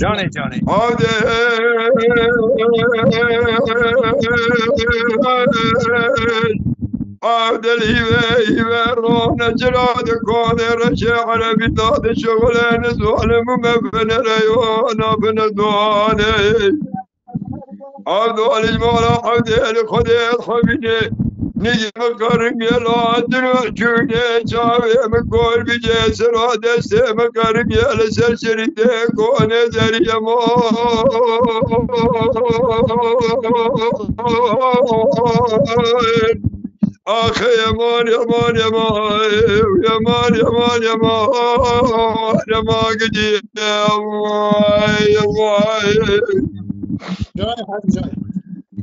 جانه جانه عبدل هيبرون جراد كون رشع على بلاد شغل نزول مبن ريون ابن دواني عبد المولى عبدل خدير حبيبي نجي مقرن يلا دروع جوني شاوي مقول بجي سرا دستي مقرن يلا سرسري كون ذري آخ يمان يمان يمان يمان يمان يمان يمان قديم يمان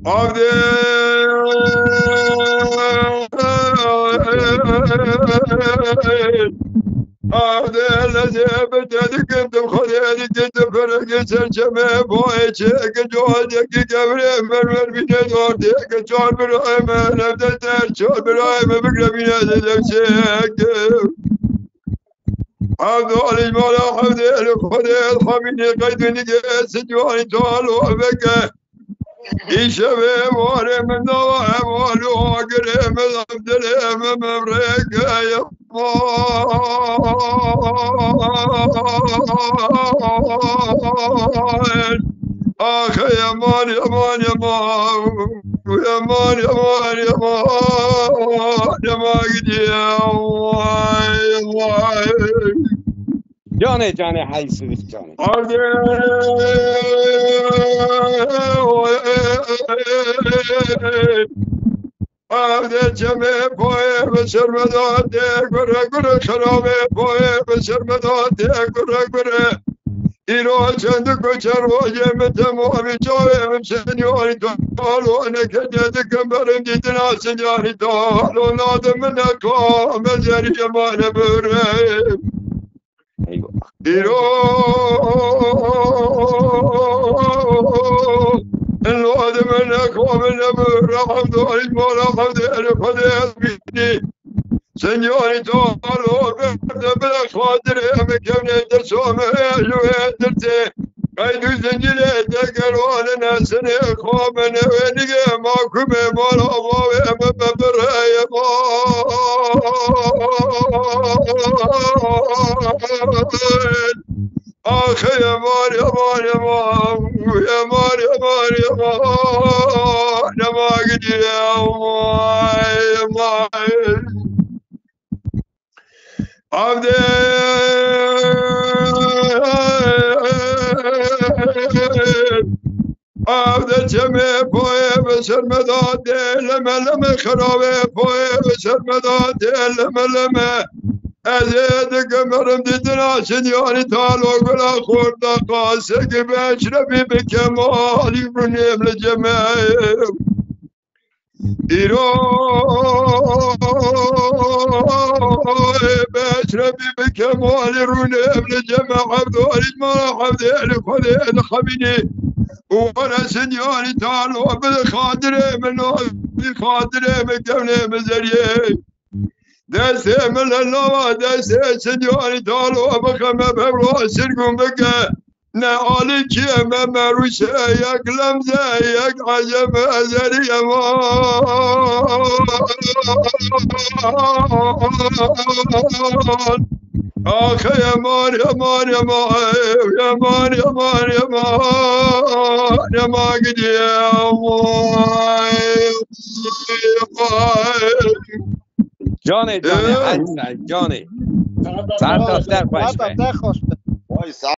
عبد عبد الذي بدك بخليك تفرق سرجمه بويتك جودك قبره من بيدورك جون برايم نبدت جون برايم بقربنا لنفسك عبد المولى عبد الخدير حميد قيدني سجواني طال وبك يشبه موري من نوع مولو قريم العبد الهم مبريك يا آخ يمان يمان يمان يمان يمان يمان يمان يمان جانه جانه حیث جانه عبد جمع پای بسر مداد گره گره خرابه پای بسر مداد گره گره ایرو چند کچر واجه تمامی جایم سنیاری تالو نکجد کمبرم دیدنا سنیاری تالو نادم نکام زری جمان برم ایرو الوادم نکام نبرم عبد المولى عبد الخدير بيدي سنیاری تالو برده بلا خاطره مکمنه درسومه جوه درته قیدو زنجیره تکروان نسنه خوابنه و دیگه محکومه مالا باوه مببره آخه یمان یمان یمان یمان یمان یمان یمان گدی یمان عبد عبد جمع پای بسر مداد لمه لمه خرابه پای بسر مداد لمه لمه ازید کمرم دیدنا سنیاری تالو گلا خورده قاسه که بشربی بکمالی برنیم لجمع ایرو بشربي بكمال روني ابن جمع عبد المولى عبد الخدير حبيبي وانا سنيوني تعالوا بالخاطر من الخاطر من كوني مزريه دسي من الله دسي سنيوني تعالوا بخمه ببرو سرقم بك نعالي كيما مروسة يكلم زيك عجم أزري يمان آخ يمان يمان يمان يمان يمان يمان يمان قد جانه جانه حیث جانه سر دفتر خوش